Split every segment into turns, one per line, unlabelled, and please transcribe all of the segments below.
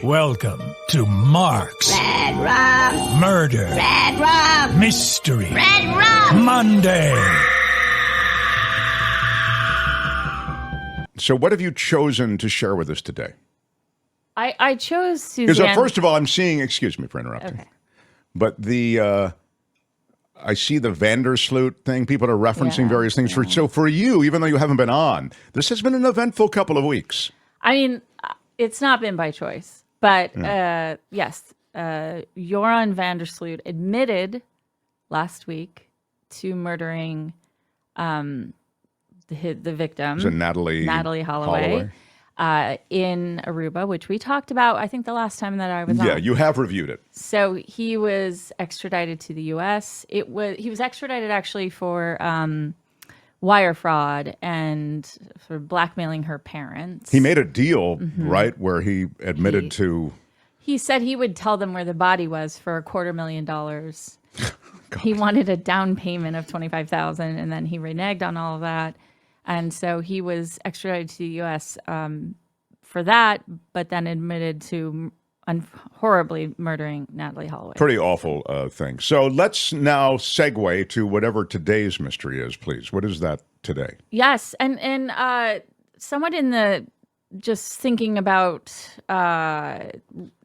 Welcome to Mark's
Red Rum.
Murder
Red Rum.
Mystery
Red Rum.
Monday.
So what have you chosen to share with us today?
I chose Suzanne.
Because first of all, I'm seeing, excuse me for interrupting,
Okay.
but I see the Vandersloot thing. People are referencing various things. So for you, even though you haven't been on, this has been an eventful couple of weeks.
I mean, it's not been by choice, but yes, Joran Vandersloot admitted last week to murdering the victim,
Is it Natalie
Holloway. In Aruba, which we talked about, I think, the last time that I was on.
Yeah, you have reviewed it.
So he was extradited to the U.S. He was extradited actually for wire fraud and for blackmailing her parents.
He made a deal, right, where he admitted to...
He said he would tell them where the body was for $250,000. He wanted a down payment of $25,000, and then he reneged on all of that. And so he was extradited to the U.S. For that, but then admitted to horribly murdering Natalie Holloway.
Pretty awful thing. So let's now segue to whatever today's mystery is, please. What is that today?
Yes, and somewhat in the just thinking about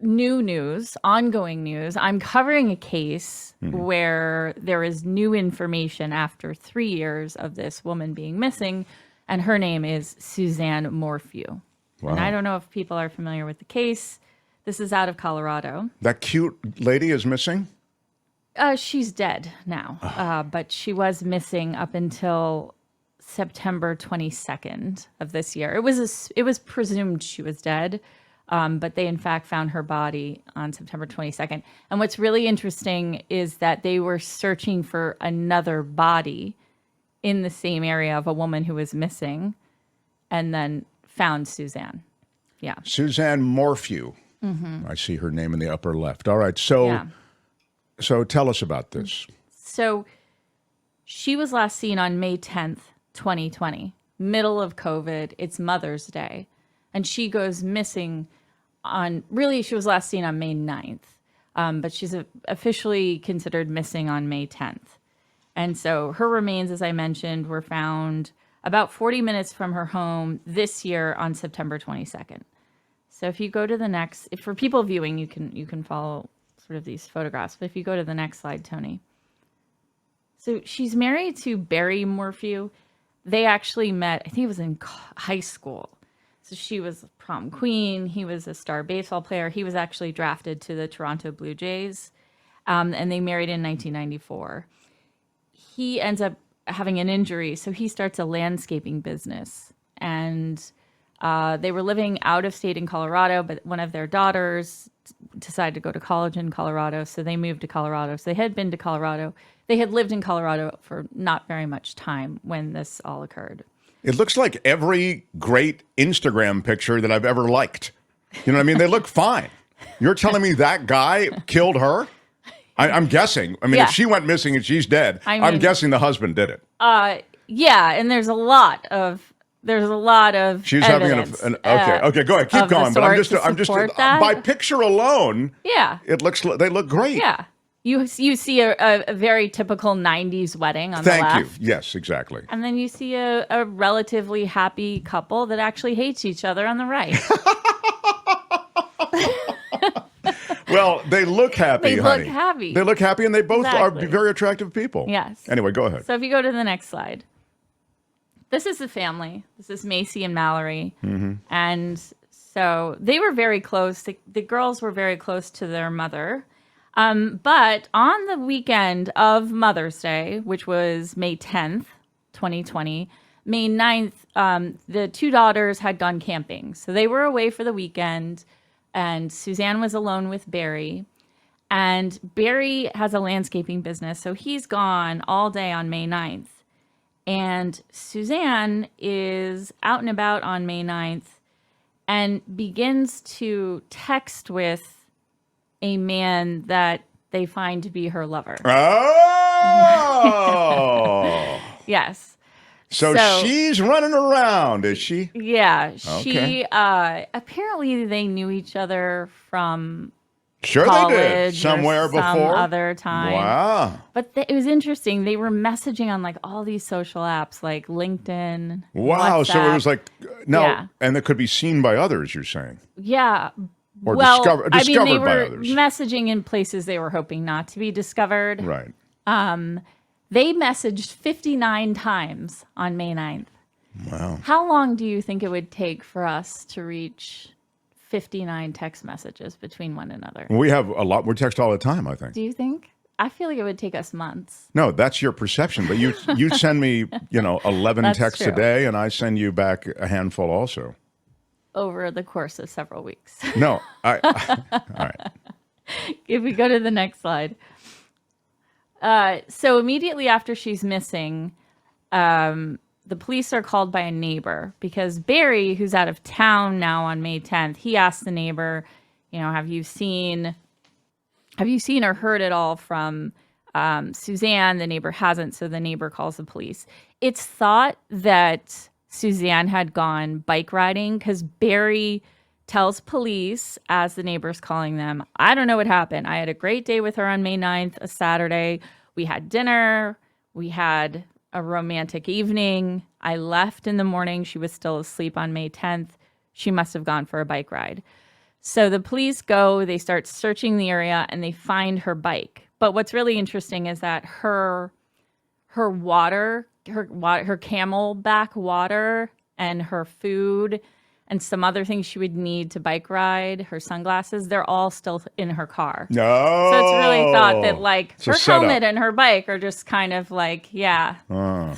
new news, ongoing news, I'm covering a case where there is new information after 3 years of this woman being missing, and her name is Suzanne Morphew.
Wow.
And I don't know if people are familiar with the case. This is out of Colorado.
That cute lady is missing?
She's dead now, but she was missing up until September 22nd of this year. It was presumed she was dead, but they in fact found her body on September 22nd. And what's really interesting is that they were searching for another body in the same area of a woman who was missing, and then found Suzanne. Yeah.
Suzanne Morphew. I see her name in the upper left. All right. So tell us about this. So
she was last seen on May 10th, 2020, middle of COVID. It's Mother's Day. And she goes missing she was last seen on May 9th. But she's officially considered missing on May 10th. And so her remains, as I mentioned, were found about 40 minutes from her home this year on September 22nd. So if you go to the next, for people viewing, you can follow sort of these photographs. But if you go to the next slide, Tony. So she's married to Barry Morphew. They actually met, I think it was in high school. So she was prom queen. He was a star baseball player. He was actually drafted to the Toronto Blue Jays. And they married in 1994. He ends up having an injury, so he starts a landscaping business. And they were living out of state in Colorado, but one of their daughters decided to go to college in Colorado, so they moved to Colorado. So they had been to Colorado. They had lived in Colorado for not very much time when this all occurred.
It looks like every great Instagram picture that I've ever liked. You know what I mean? They look fine. You're telling me that guy killed her? I'm guessing. I mean, if she went missing and she's dead, I'm guessing the husband did it.
Yeah, and there's a lot of
she's
evidence,
having okay, go ahead, keep going. But I'm just by picture alone.
Yeah,
they look great.
Yeah, you see a very typical 90s wedding on the left.
Thank you. Yes, exactly.
And then you see a relatively happy couple that actually hates each other on the right.
Well, they look happy, honey.
Look happy.
They look happy, and they both are very attractive people.
Yes.
Anyway, go ahead.
So if you go to the next slide. This is the family. This is Macy and Mallory. And so they were very close. The girls were very close to their mother. But on the weekend of Mother's Day, which was May 10th, 2020, May 9th, the two daughters had gone camping. So they were away for the weekend, and Suzanne was alone with Barry. And Barry has a landscaping business, so he's gone all day on May 9th. And Suzanne is out and about on May 9th and begins to text with a man that they find to be her lover.
Oh!
Yes.
So she's running around, is she?
Yeah.
Okay.
She apparently they knew each other from
Sure
college
they did. Somewhere
or some
before.
other time.
Wow.
But it was interesting. They were messaging on like all these social apps like LinkedIn.
Wow.
WhatsApp.
So it was like, no,
Yeah.
and it could be seen by others, you're saying.
Yeah.
Or
well,
discovered
they
by
were
others.
messaging in places they were hoping not to be discovered.
Right.
They messaged 59 times on May 9th.
Wow.
How long do you think it would take for us to reach 59 text messages between one another?
We have a lot. We text all the time, I think.
Do you think? I feel like it would take us months.
No, that's your perception. But you send me, 11
That's
texts
true.
a day, and I send you back a handful also.
Over the course of several weeks.
No, all right.
If we go to the next slide. So immediately after she's missing, the police are called by a neighbor because Barry, who's out of town now on May 10th, he asked the neighbor, have you seen or heard at all from Suzanne? The neighbor hasn't, so the neighbor calls the police. It's thought that Suzanne had gone bike riding because Barry tells police, as the neighbor's calling them, I don't know what happened. I had a great day with her on May 9th, a Saturday. We had dinner. We had a romantic evening. I left in the morning. She was still asleep on May 10th. She must have gone for a bike ride. So the police go, they start searching the area, and they find her bike. But what's really interesting is that her Camelback water and her food and some other things she would need to bike ride, her sunglasses, they're all still in her car.
No.
So it's really thought that
It's a
her
setup.
helmet and her bike are just kind of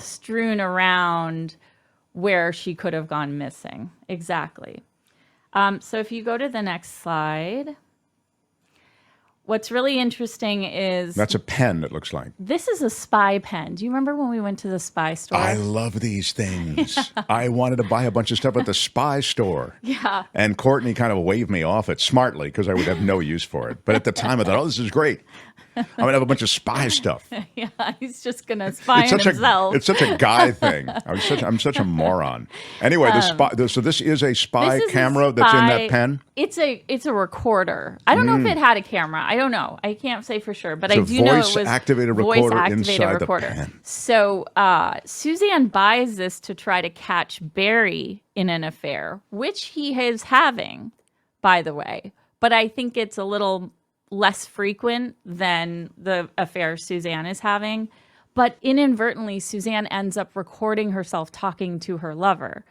strewn around where she could have gone missing. Exactly. So if you go to the next slide, what's really interesting is...
That's a pen, it looks like.
This is a spy pen. Do you remember when we went to the spy store?
I love these things. I wanted to buy a bunch of stuff at the spy store.
Yeah.
And Courtney kind of waved me off it smartly because I would have no use for it. But at the time, I thought, this is great. I'm going to have a bunch of spy stuff.
Yeah, he's just going to spy on himself.
It's such a guy thing. I'm such a moron. Anyway, so this is a spy camera that's in that pen?
It's a recorder. I don't know if it had a camera. I don't know. I can't say for sure, but I do know it was
voice-activated recorder inside the pen.
So Suzanne buys this to try to catch Barry in an affair, which he is having, by the way. But I think it's a little less frequent than the affair Suzanne is having. But inadvertently, Suzanne ends up recording herself talking to her lover,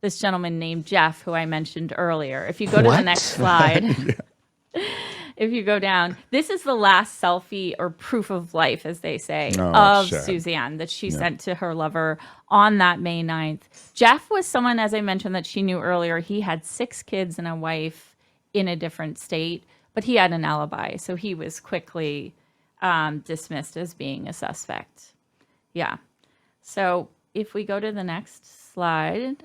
this gentleman named Jeff, who I mentioned earlier. If you go to the next slide, if you go down, this is the last selfie or proof of life, as they say, of Suzanne that she sent to her lover on that May 9th. Jeff was someone, as I mentioned, that she knew earlier. He had 6 kids and a wife in a different state. But he had an alibi, so he was quickly dismissed as being a suspect. Yeah. So if we go to the next slide.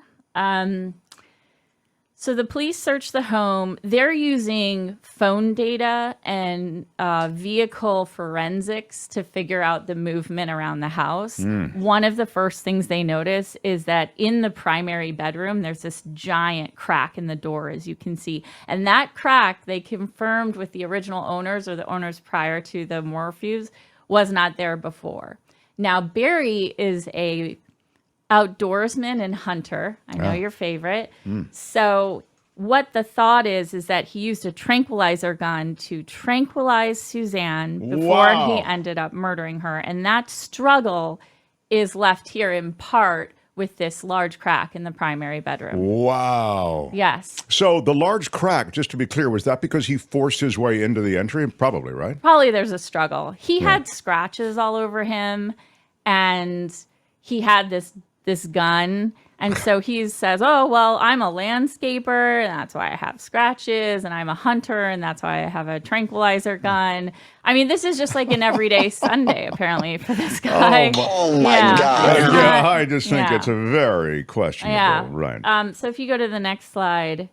So the police search the home. They're using phone data and vehicle forensics to figure out the movement around the house. One of the first things they notice is that in the primary bedroom, there's this giant crack in the door, as you can see. And that crack, they confirmed with the original owners or the owners prior to the Morphews, was not there before. Now, Barry is a outdoorsman and hunter. I know your favorite. So what the thought is that he used a tranquilizer gun to tranquilize Suzanne before he ended up murdering her. And that struggle is left here in part with this large crack in the primary bedroom.
Wow.
Yes.
So the large crack, just to be clear, was that because he forced his way into the entry? Probably, right?
Probably there's a struggle. He had scratches all over him, and he had this gun. And so he says, oh, well, I'm a landscaper, and that's why I have scratches, and I'm a hunter, and that's why I have a tranquilizer gun. I mean, this is just like an everyday Sunday, apparently, for this guy.
Oh my God.
Yeah, I just think it's a very questionable.
Yeah.
Right.
So if you go to the next slide,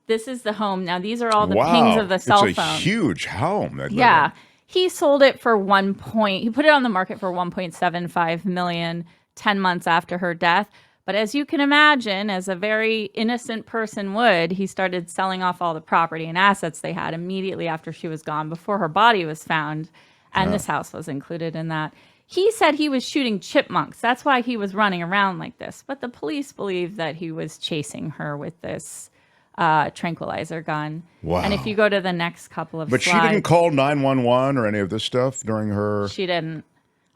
this is the home. Now, these are all the pings of the cell phone.
It's a huge home.
Yeah. He sold it for he put it on the market for $1.75 million 10 months after her death. But as you can imagine, as a very innocent person would, he started selling off all the property and assets they had immediately after she was gone, before her body was found. And this house was included in that. He said he was shooting chipmunks. That's why he was running around like this. But the police believe that he was chasing her with this tranquilizer gun.
Wow.
And if you go to the next couple of
But
slides,
she didn't call 911 or any of this stuff during her...
She didn't.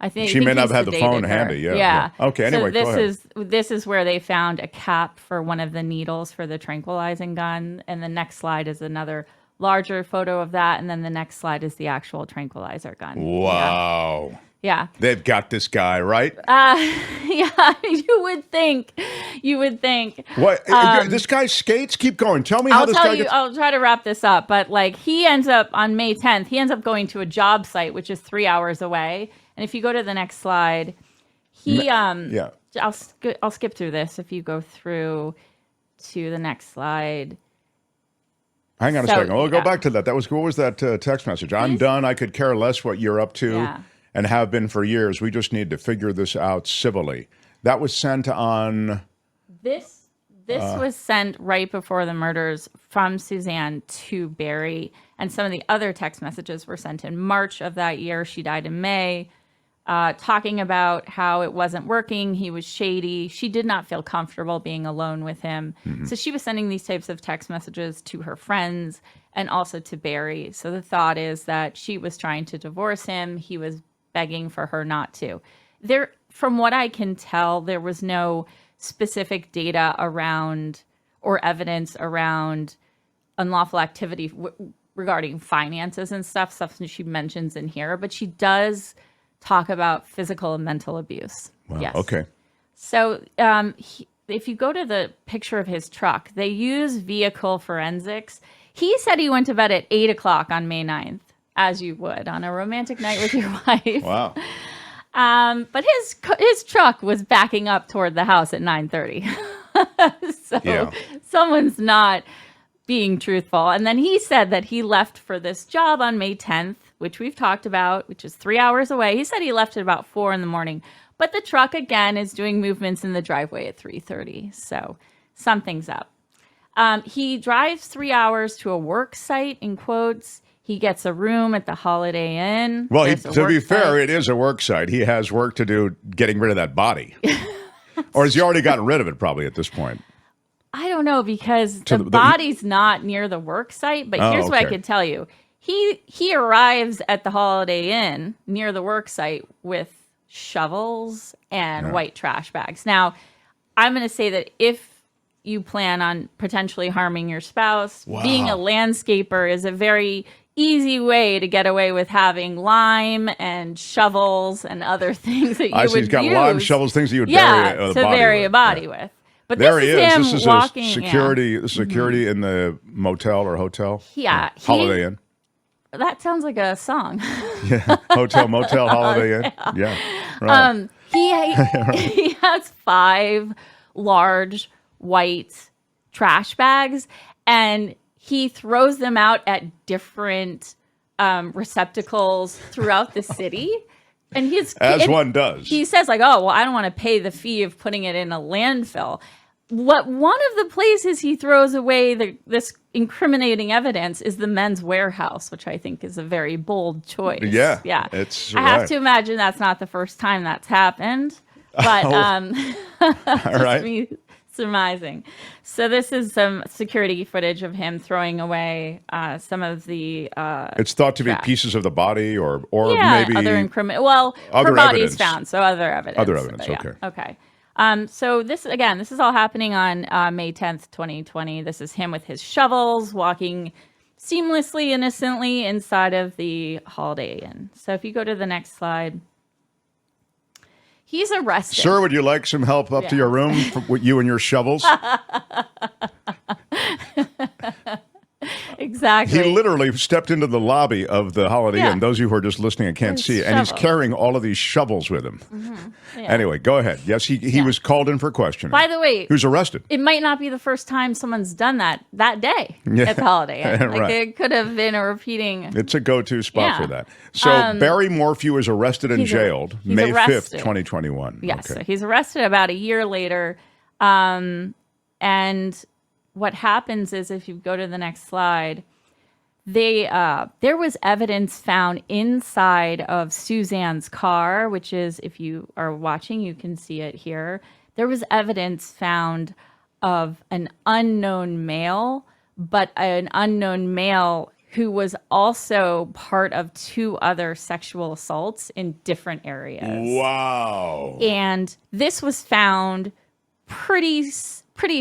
I think
She may not have had the
sedated
phone
her.
handy. Yeah. Okay, anyway,
so
go ahead.
this is where they found a cap for one of the needles for the tranquilizing gun. And the next slide is another larger photo of that. And then the next slide is the actual tranquilizer gun.
Wow.
Yeah.
They've got this guy, right?
Yeah, you would think.
What? This guy skates? Keep going. Tell me how this guy gets...
I'll try to wrap this up. But like, he ends up on May 10th, he ends up going to a job site, which is 3 hours away. And if you go to the next slide,
Yeah.
I'll skip through this. If you go through to the next slide.
Hang on a second. We'll go back to that. What was that text message? I'm done. I could care less what you're up to and have been for years. We just need to figure this out civilly. That was sent on...
This was sent right before the murders from Suzanne to Barry. And some of the other text messages were sent in March of that year. She died in May. Talking about how it wasn't working. He was shady. She did not feel comfortable being alone with him. Mm-hmm. So she was sending these types of text messages to her friends and also to Barry. So the thought is that she was trying to divorce him. He was begging for her not to. From what I can tell, there was no specific data around or evidence around unlawful activity regarding finances and stuff that she mentions in here. But she does talk about physical and mental abuse.
Wow.
Yes.
Okay.
So if you go to the picture of his truck, they use vehicle forensics. He said he went to bed at 8 o'clock on May 9th, as you would on a romantic night with your wife.
Wow.
But his truck was backing up toward the house at 9:30. So someone's not being truthful. And then he said that he left for this job on May 10th, which we've talked about, which is 3 hours away. He said he left at about 4 in the morning. But the truck, again, is doing movements in the driveway at 3:30. So something's up. He drives 3 hours to a work site, in quotes. He gets a room at the Holiday Inn.
Well, to be fair, it is a work site. He has work to do getting rid of that body. Or has he already gotten rid of it probably at this point?
I don't know, because the body's not near the work site. But here's what I can tell you. He arrives at the Holiday Inn near the work site with shovels and white trash bags. Now, I'm going to say that if you plan on potentially harming your spouse, being a landscaper is a very easy way to get away with having lime and shovels and other things that you would use.
He's got lime, shovels, things that you would bury
a body with. But
there
this
he is.
Him
this is
walking,
security. This is security in the motel or hotel.
Yeah,
Holiday Inn.
That sounds like a song.
Yeah, hotel, motel, Holiday Inn. Yeah, right.
He has 5 large white trash bags, and he throws them out at different receptacles throughout the city. And
one does.
He says, like, oh, well, I don't want to pay the fee of putting it in a landfill. One of the places he throws away this incriminating evidence is the Men's Warehouse, which I think is a very bold choice.
Yeah.
I have to imagine that's not the first time that's happened. But
all right.
Me surmising. So this is some security footage of him throwing away some of the
it's thought to be pieces of the body or maybe
other her body's found, so other evidence. Okay. So this is all happening on May 10th, 2020. This is him with his shovels walking seamlessly, innocently inside of the Holiday Inn. So if you go to the next slide, he's arrested.
Sir, would you like some help up to your room with you and your shovels?
Exactly.
He literally stepped into the lobby of the Holiday
Yeah.
Inn. Those of you who are just listening and can't see it. And he's
shovel.
carrying all of these shovels with him.
Yeah.
Anyway, go ahead. Yes, he was called in for questioning.
By the way,
he was arrested.
it might not be the first time someone's done that day
Yeah.
at the Holiday Inn. Like
Right.
it could have been a repeating.
It's a go-to spot
Yeah.
for that. So Barry Morphew is arrested and
he's
jailed
he's
May 5th,
arrested.
2021.
Yes,
Okay.
so he's arrested about a year later. And what happens is, if you go to the next slide, there was evidence found inside of Suzanne's car, which is, if you are watching, you can see it here. There was evidence found of an unknown male, but an unknown male who was also part of 2 other sexual assaults in different areas.
Wow.
And this was found pretty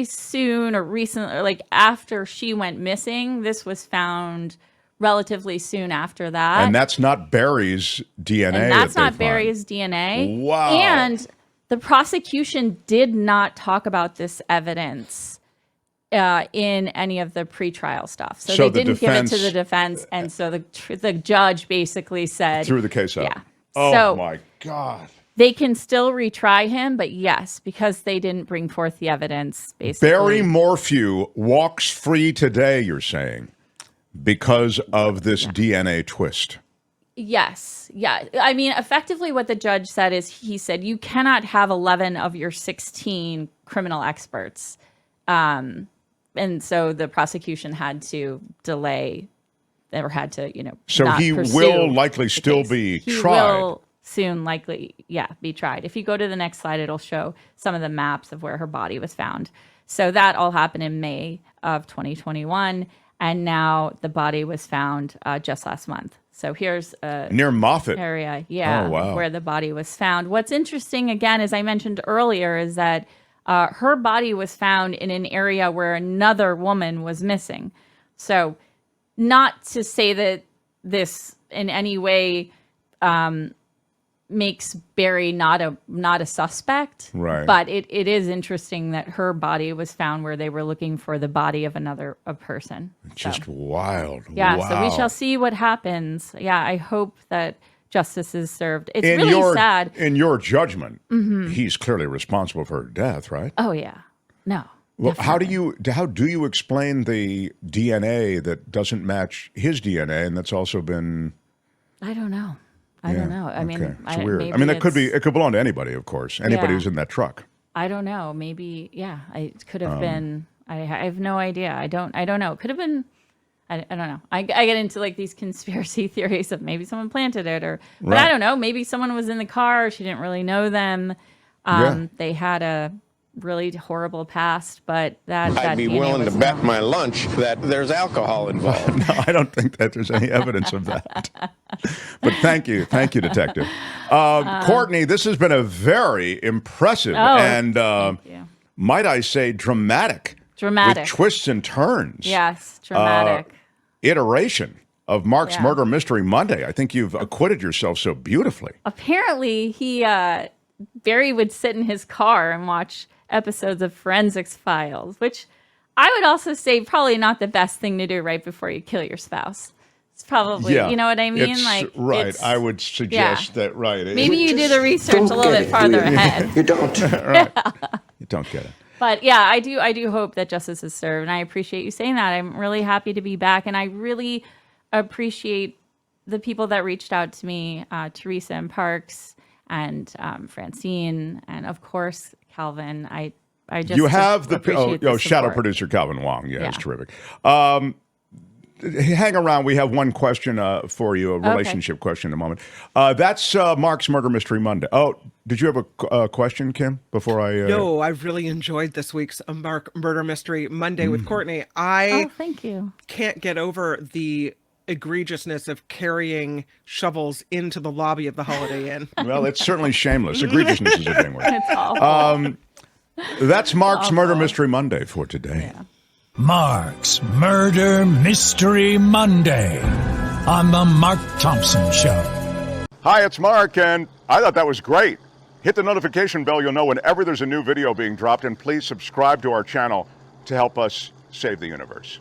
soon, or recently, like after she went missing. This was found relatively soon after that.
And that's not Barry's DNA.
And that's
that they
not
find.
Barry's DNA.
Wow.
And the prosecution did not talk about this evidence in any of the pretrial stuff. So they
the
didn't give it to
defense-
the defense. And so the judge basically said...
Threw the case out.
Yeah.
Oh,
So-
my God.
They can still retry him, but yes, because they didn't bring forth the evidence, basically.
Barry Morphew walks free today, you're saying, because of this DNA twist.
Yes. Yeah. I mean, effectively what the judge said is, he said, you cannot have 11 of your 16 criminal experts. And so the prosecution had to delay, or had to,
So
not
he
pursue
will likely
the
still
case.
be
He
tried.
will soon likely, be tried. If you go to the next slide, it'll show some of the maps of where her body was found. So that all happened in May of 2021. And now the body was found just last month. So here's a
Near Moffat.
area,
Oh, wow.
where the body was found. What's interesting, again, as I mentioned earlier, is that her body was found in an area where another woman was missing. So not to say that this in any way makes Barry not a suspect,
Right.
but it is interesting that her body was found where they were looking for the body of a person.
Just
So,
wild.
yeah,
Wow.
so we shall see what happens. Yeah, I hope that justice is served. It's
In
really sad.
In your judgment, he's clearly responsible for her death, right?
Oh yeah, no.
Well, how do you explain the DNA that doesn't match his DNA, and that's also been?
I don't know. I don't know. I mean,
it's weird.
maybe
I mean, it
it's-
could belong to anybody, of course. Anybody
Yeah.
who's in that truck.
I don't know. Maybe, yeah. It could have been. I have no idea. I don't know. It could have been. I don't know. I get into like these conspiracy theories of maybe someone planted it, but
Right.
I don't know. Maybe someone was in the car. She didn't really know them.
Yeah.
They had a really horrible past, but that
I'd be
DNA
willing to
was
bet
found.
my lunch that there's alcohol involved.
No, I don't think that there's any evidence of that. But thank you, Detective. Courtney, this has been a very impressive and,
thank you.
might I say, dramatic
Dramatic.
with twists and turns.
Yes, dramatic.
Iteration of Mark's
Yeah.
Murder Mystery Monday. I think you've acquitted yourself so beautifully.
Apparently, Barry would sit in his car and watch episodes of Forensics Files, which I would also say probably not the best thing to do right before you kill your spouse. It's probably, you know what I mean?
It's- right. I would suggest that, right.
Maybe you do the research a little bit farther ahead.
You don't.
You don't get it.
But yeah, I do hope that justice is served, and I appreciate you saying that. I'm really happy to be back, and I really appreciate the people that reached out to me, Teresa and Parks, and Francine, and of course Calvin. I just
You have the
appreciate the
shadow
support.
producer Calvin Wong. Yeah, it's
Yeah.
terrific. Hang around. We have one question for you, a relationship question in a moment. That's Mark's Murder Mystery Monday. Oh, did you have a question, Kim, before I...
No, I've really enjoyed this week's Mark Murder Mystery Monday with Courtney. I
Thank you.
can't get over the egregiousness of carrying shovels into the lobby of the Holiday Inn.
Well, it's certainly shameless. Egregiousness is a big word.
It's awful.
That's Mark's Murder Mystery Monday for today.
Mark's Murder Mystery Monday on The Mark Thompson Show.
Hi, it's Mark, and I thought that was great. Hit the notification bell. You'll know whenever there's a new video being dropped, and please subscribe to our channel to help us save the universe.